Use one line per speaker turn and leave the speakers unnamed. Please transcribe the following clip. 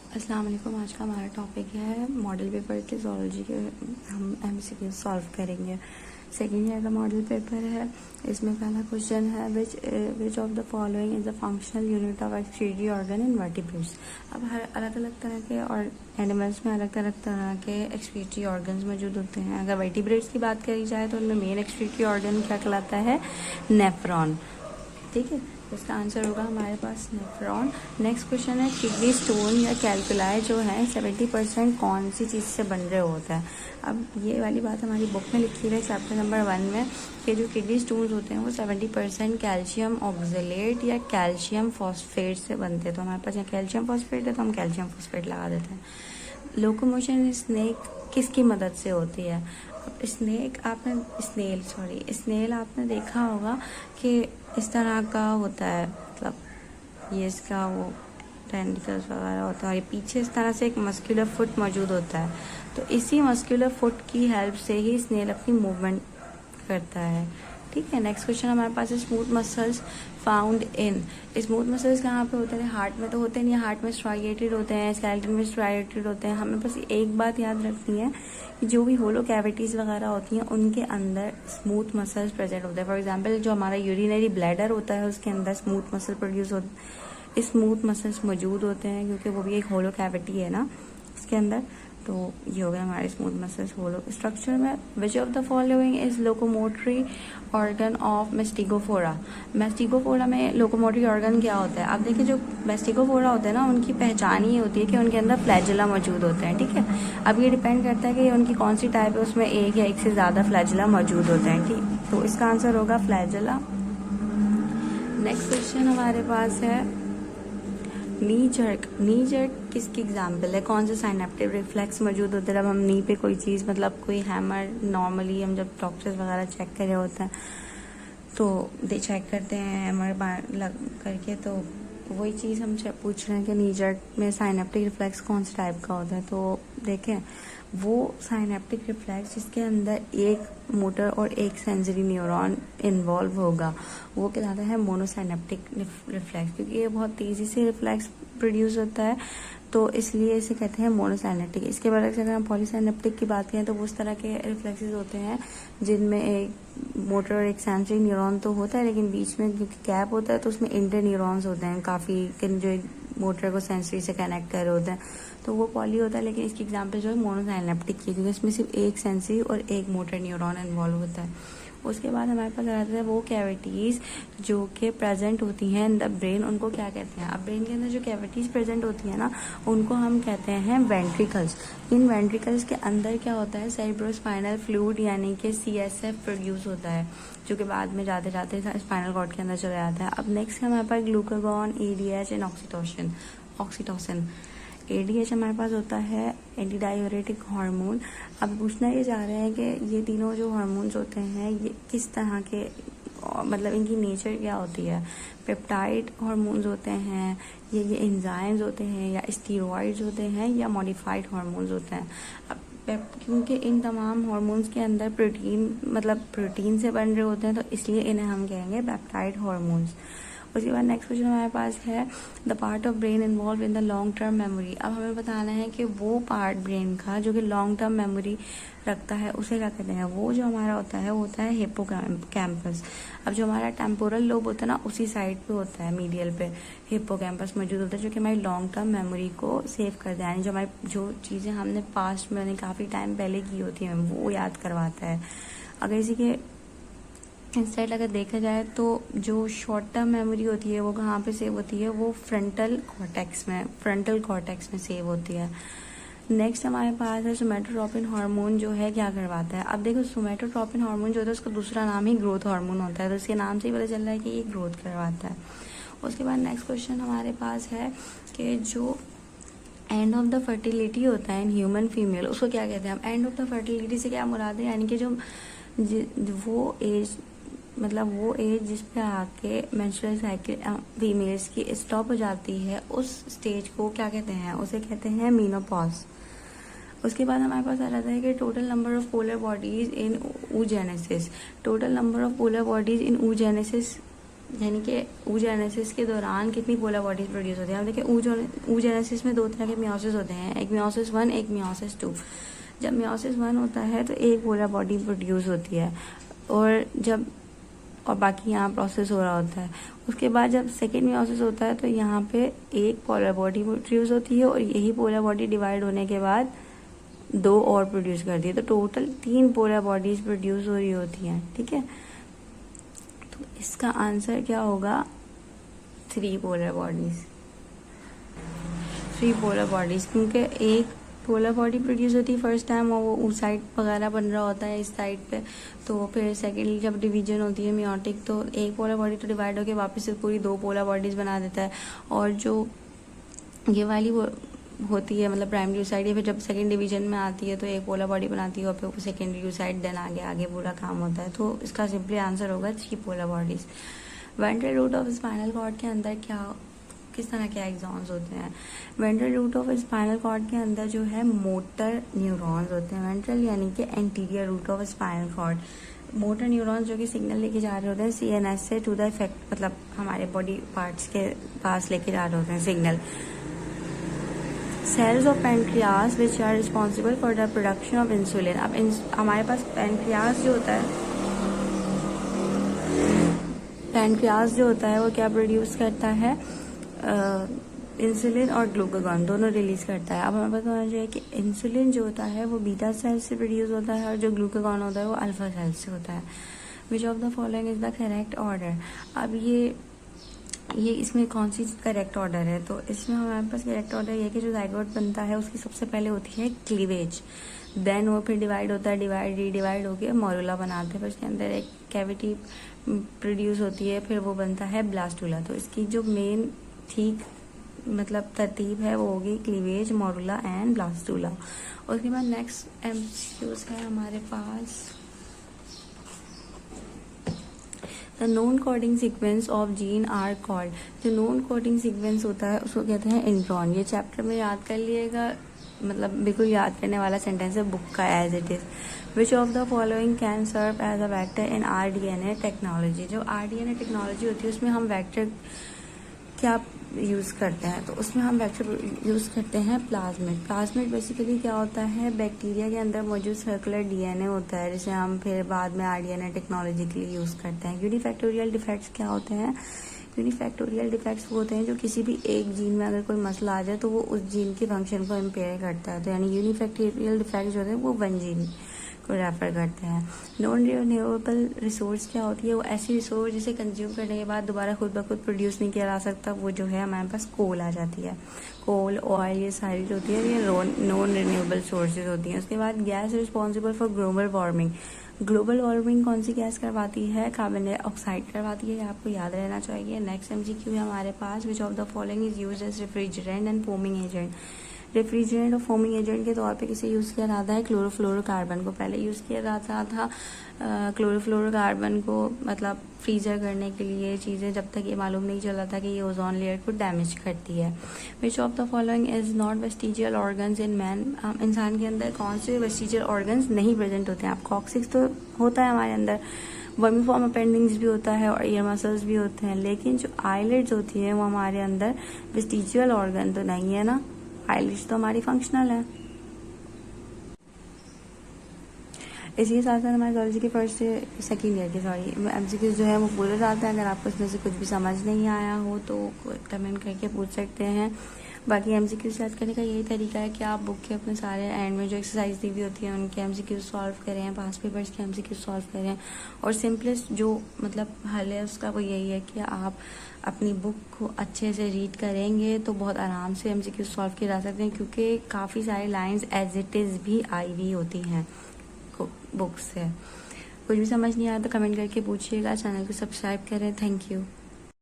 अस्सलाम वालेकुम। आज का हमारा टॉपिक है मॉडल पेपर के ज़ूलॉजी के हम एमसीक्यू सॉल्व करेंगे। सेकेंड ईयर का मॉडल पेपर है। इसमें पहला क्वेश्चन है विच of the following is the functional unit of excretory organ in vertebrates. अब हर अलग अलग तरह के और एनिमल्स में अलग अलग तरह के एक्सक्रीटरी ऑर्गन्स मौजूद होते हैं। अगर वर्टिब्रेट्स की बात करी जाए तो उनमें मेन एक्सक्रीटरी ऑर्गन क्या कहलाता है? नेफ्रॉन। ठीक है, इसका आंसर होगा हमारे पास नेफ्रॉन। नेक्स्ट क्वेश्चन है किडनी स्टोन या कैल्कुलाई जो है 70% कौन सी चीज़ से बन रहे होता है। अब ये वाली बात हमारी बुक में लिखी है चैप्टर नंबर 1 में कि जो किडनी स्टोन्स होते हैं वो 70% कैल्शियम ऑक्जेलेट या कैल्शियम फॉस्फेट से बनते हैं। तो हमारे पास यहाँ कैल्शियम फॉस्फेट है तो हम कैल्शियम फॉस्फेट लगा देते हैं। लोकोमोशन स्नेक किसकी मदद से होती है? स्नेल आपने देखा होगा कि इस तरह का होता है, मतलब ये इसका वो टेंटिकल्स वगैरह होता है और ये पीछे इस तरह से एक मस्कुलर फुट मौजूद होता है। तो इसी मस्कुलर फुट की हेल्प से ही स्नेल अपनी मूवमेंट करता है। ठीक है, नेक्स्ट क्वेश्चन हमारे पास है smooth muscles found in. Smooth muscles कहाँ पे होते हैं? हार्ट में तो होते नहीं, हार्ट में स्ट्राइएटेड होते हैं, स्केलेटन में स्ट्राइएटेड होते हैं। हमें बस एक बात याद रखनी है कि जो भी होलो कैविटीज़ वगैरह होती हैं उनके अंदर स्मूथ मसल्स प्रेजेंट होते हैं। फॉर एग्जांपल जो हमारा यूरिनरी ब्लैडर होता है उसके अंदर स्मूथ मसल प्रोड्यूस होते, स्मूथ मसल्स मौजूद होते हैं क्योंकि वो भी एक होलो कैविटी है ना उसके अंदर। तो ये हो गया हमारे स्मूथ मसल्स होलो स्ट्रक्चर में। Which of the following is locomotory organ of mastigophora. Mastigophora में लोकोमोटरी ऑर्गन क्या होता है? आप देखिए जो मेस्टिगोफोरा होते हैं ना उनकी पहचान ये होती है कि उनके अंदर फ्लैजिला मौजूद होते हैं। ठीक है, अब ये डिपेंड करता है कि उनकी कौन सी टाइप है, उसमें एक या एक से ज़्यादा फ्लैजिला मौजूद होते हैं। ठीक, तो इसका आंसर होगा फ्लैजिला। नेक्स्ट क्वेश्चन हमारे पास है नी जर्क। नी जर्क किसकी एग्जाम्पल है? कौन से साइनेप्टिक रिफ्लेक्स मौजूद होते हैं जब हम नी पे कोई चीज़, मतलब कोई हैमर, नॉर्मली हम जब डॉक्टर्स वगैरह चेक कर रहे होते हैं तो दे चेक करते हैं हैमर लग करके, तो वही चीज़ हम पूछ रहे हैं कि नी जर्क में साइनेप्टिक रिफ्लेक्स कौन से टाइप का होता है। तो देखें वो साइनेप्टिक रिफ्लेक्स जिसके अंदर एक मोटर और एक सेंसरी न्यूरॉन इन्वॉल्व होगा वो कहलाता है मोनोसाइनेप्टिक रिफ्लेक्स, क्योंकि ये बहुत तेज़ी से रिफ्लेक्स प्रोड्यूस होता है तो इसलिए इसे कहते हैं मोनोसाइनेप्टिक। इसके बाद अगर हम पॉलीसाइनेप्टिक की बात करें तो वो उस तरह के रिफ्लेक्सेस होते हैं जिनमें एक मोटर और एक सेंसरी न्यूरॉन तो होता है लेकिन बीच में क्योंकि गैप होता है तो उसमें इंटर न्यूरॉन्स होते हैं काफ़ी, जो एक मोटर को सेंसरी से कनेक्ट कर रहे होते हैं, तो वो पॉली होता है। लेकिन इसकी एग्जांपल जो है मोनोसाइनेप्टिक की, क्योंकि इसमें सिर्फ एक सेंसरी और एक मोटर न्यूरॉन इन्वॉल्व होता है। उसके बाद हमारे पास रहता है वो कैविटीज़ जो कि प्रेजेंट होती हैं इन द ब्रेन, उनको क्या कहते हैं? अब ब्रेन के अंदर जो कैविटीज़ प्रेजेंट होती है ना उनको हम कहते हैं वेंट्रिकल्स। इन वेंट्रिकल्स के अंदर क्या होता है? सेरेब्रोस्पाइनल फ्लूइड यानी कि CSF प्रोड्यूस होता है जो कि बाद में जाते जाते स्पाइनल कॉर्ड के अंदर चला जाता है। अब नेक्स्ट हमारे पास glucagon, ADH and oxytocin. ADH हमारे पास होता है एंटी डायूरेटिक हार्मोन। अब पूछना ये जा रहे हैं कि ये तीनों जो हार्मोन्स होते हैं ये किस तरह के, मतलब इनकी नेचर क्या होती है? पेप्टाइड हार्मोन्स होते हैं, ये एंजाइम्स होते हैं, या स्टीरॉइड्स होते हैं, या मॉडिफाइड हार्मोन्स होते हैं। अब क्योंकि इन तमाम हार्मोन्स के अंदर प्रोटीन से बन रहे होते हैं तो इसलिए इन्हें हम कहेंगे पेप्टाइड हार्मोन्स। उसके बाद नेक्स्ट क्वेश्चन हमारे पास है the part of brain involve in the long term memory. अब हमें बताना है कि वो पार्ट ब्रेन का जो कि लॉन्ग टर्म मेमोरी रखता है उसे क्या कहते हैं? वो जो हमारा होता है वो होता है हिप्पोकैम्पस। अब जो हमारा टेम्पोरल लोब होता है ना उसी साइड पे होता है, मीडियल पे हिप्पोकैम्पस मौजूद होता है जो कि हमारी लॉन्ग टर्म मेमोरी को सेव करता है, यानी जो हमारी जो चीज़ें हमने पास्ट में काफ़ी टाइम पहले की होती हैं वो याद करवाता है। अगर इसी के इंस्टेड अगर देखा जाए तो जो शॉर्ट टर्म मेमोरी होती है वो कहाँ पे सेव होती है? वो फ्रंटल कॉर्टेक्स में सेव होती है। नेक्स्ट हमारे पास है सोमेटोट्रोपिन हार्मोन जो है क्या करवाता है? अब देखो सोमेटोट्रोपिन हार्मोन जो होता है उसका दूसरा नाम ही ग्रोथ हार्मोन होता है, तो इसके नाम से ही पता चल रहा है कि ये ग्रोथ करवाता है। उसके बाद नेक्स्ट क्वेश्चन हमारे पास है कि जो एंड ऑफ द फर्टिलिटी होता है इन ह्यूमन फीमेल उसको क्या कहते हैं? हम एंड ऑफ द फर्टिलिटी से क्या मुराद है? यानी कि जो वो एज जिस पे आके मेंस्ट्रुअल साइकिल फीमेल्स की स्टॉप हो जाती है उस स्टेज को क्या कहते हैं? उसे कहते हैं मीनोपॉज। उसके बाद हमारे पास आ जाता है कि total number of polar bodies in oogenesis। Total number of polar bodies in oogenesis यानी कि oogenesis के दौरान कितनी पोलर बॉडीज प्रोड्यूस होती हैं। अब देखिए oogenesis में 2 तरह के मियोसिस होते हैं, एक मियोसिस 1, एक मियोसिस 2। जब मियोसिस 1 होता है तो एक पोलर बॉडी प्रोड्यूस होती है और बाकी यहाँ प्रोसेस हो रहा होता है। उसके बाद जब सेकेंड मियोसिस होता है तो यहाँ पे एक पोलर बॉडी प्रोड्यूस होती है और यही पोलर बॉडी डिवाइड होने के बाद 2 और प्रोड्यूस करती है, तो टोटल 3 पोलर बॉडीज प्रोड्यूस हो रही होती हैं। ठीक है, तो इसका आंसर क्या होगा? 3 पोलर बॉडीज। 3 पोलर बॉडीज, क्योंकि एक पोलर बॉडी प्रोड्यूस होती है फर्स्ट टाइम और वो उस साइड वगैरह बन रहा होता है इस साइड पे, तो फिर सेकेंडली जब डिवीजन होती है मियोटिक तो एक पोलर बॉडी तो डिवाइड होकर वापस से पूरी 2 पोलर बॉडीज बना देता है। और जो ये वाली वो होती है मतलब प्राइमरी यूसाइड, या फिर जब सेकेंड डिवीजन में आती है तो एक पोलर बॉडी बनाती है और फिर सेकेंडरी यूसाइड, देन आगे पूरा काम होता है। तो इसका सिंपली आंसर होगा 3 polar bodies. Ventral root of spinal cord के अंदर किस तरह के एक्सॉन्स होते हैं? Ventral root of spinal cord के अंदर जो है मोटर न्यूरॉन्स होते हैं। वेंट्रल यानी कि anterior root of spinal cord, motor neurons जो कि सिग्नल लेके जा रहे होते हैं CNS से टू द इफेक्ट, मतलब हमारे बॉडी पार्ट्स के पास लेके जा रहे होते हैं signal. Cells of pancreas which are responsible for the production of insulin. अब हमारे पास पेनक्रियास जो होता है वो क्या प्रोड्यूस करता है? इंसुलिन और ग्लूकागॉन दोनों रिलीज करता है। अब हमें पता होना चाहिए कि इंसुलिन जो होता है वो बीटा सेल से प्रोड्यूस होता है और जो ग्लूकागॉन होता है वो अल्फा सेल से होता है। विच of the following is the correct order? अब ये इसमें कौन सी करेक्ट ऑर्डर है? तो इसमें हमारे पास करेक्ट ऑर्डर ये है कि जो जाइगोट बनता है उसकी सबसे पहले होती है क्लीवेज, देन वो फिर डिवाइड होता है, रीडिवाइड होकर मॉरुला बनाते हैं, फिर उसके अंदर एक कैविटी प्रोड्यूस होती है, फिर वो बनता है ब्लास्टूला। तो इसकी जो मेन ठीक मतलब तरतीब है वो होगी क्लीवेज, मॉरुला एंड ब्लास्टूला। उसके बाद नेक्स्ट एमसीक्यूज है हमारे पास the non coding sequence of gene are called. जो नॉन कोडिंग सीक्वेंस होता है उसको कहते हैं इंट्रॉन। ये चैप्टर में याद कर लिएगा, मतलब बिल्कुल याद करने वाला सेंटेंस है बुक का as it is. Which of the following can serve as a vector in RDNA technology. जो RDNA टेक्नोलॉजी होती है उसमें हम वेक्टर क्या यूज़ करते हैं? तो उसमें हम वेक्टर यूज़ करते हैं प्लाज्मिड। प्लाज्मिड बेसिकली क्या होता है? बैक्टीरिया के अंदर मौजूद सर्कुलर DNA होता है जिसे हम फिर बाद में RDNA टेक्नोलॉजी के लिए यूज़ करते हैं। यूनिफैक्टोरियल डिफेक्ट्स क्या होते हैं? यूनिफैक्टोरियल डिफेक्ट्स वो होते हैं जो किसी भी एक जीन में अगर कोई मसला आ जाए तो वो उस जीन के फंक्शन को इम्पेयर करता है। तो यानी यूनिफैक्टोरियल डिफेक्ट्स जो होते हैं वो 1 जीन को रेफर करते हैं। नॉन रिन्यूएबल रिसोर्स क्या होती है? वो ऐसी रिसोर्स जिसे कंज्यूम करने के बाद दोबारा खुद ब खुद प्रोड्यूस नहीं किया जा सकता, वो जो है हमारे पास कोल आ जाती है। कोल, ऑयल, ये सारी जो होती है ये नॉन रिन्यूएबल सोर्सेज होती हैं। उसके बाद gas responsible for global warming. Global warming कौन सी गैस करवाती है? कार्बन डाइऑक्साइड करवाती है, ये आपको याद रहना चाहिए। नेक्स्ट MCQ है हमारे पास which of the following is used as refrigerant and foaming agent. Refrigerant और फोमिंग एजेंट के तौर पे किसे यूज़ किया जाता है? क्लोरोफ्लोरोकार्बन को पहले यूज़ किया जाता था। क्लोरोफ्लोरोकार्बन को मतलब फ्रीजर करने के लिए चीज़ें, जब तक ये मालूम नहीं चला था कि ये ओजोन लेयर को डैमेज करती है। विच of the following is not vestigial organs in man. इंसान के अंदर कौन से वेस्टिजियल ऑर्गन्स नहीं प्रेजेंट होते हैं? आप कॉक्सिक्स तो होता है हमारे अंदर, वर्मीफॉर्म अपेंडिक्स भी होता है और ईयर मसल्स भी होते हैं, लेकिन जो आईलिड्स होती है वो हमारे अंदर वेस्टिजियल ऑर्गन तो नहीं है ना। आईलिड्स तो हमारी फंक्शनल है। इसी के साथ साथ हमारे कॉलेज के फर्स्ट से सेकेंड ईयर के MCQs जो है वो पूरे जाते हैं। अगर आपको इसमें से कुछ भी समझ नहीं आया हो तो कमेंट करके पूछ सकते हैं। बाकी MCQs याद करने का यही तरीका है कि आप बुक के अपने सारे एंड में जो एक्सरसाइज दी हुई होती है उनके MCQs सॉल्व करें, पास्ट पेपर्स के MCQs सॉल्व करें, और सिंपलेस्ट जो मतलब हल है उसका वो यही है कि आप अपनी बुक को अच्छे से रीड करेंगे तो बहुत आराम से MCQs सॉल्व किए जा सकते हैं, क्योंकि काफ़ी सारी लाइंस एज इट इज़ भी आई हुई होती हैं बुक से। कुछ भी समझ नहीं आया तो कमेंट करके पूछिएगा। चैनल को सब्सक्राइब करें। Thank you.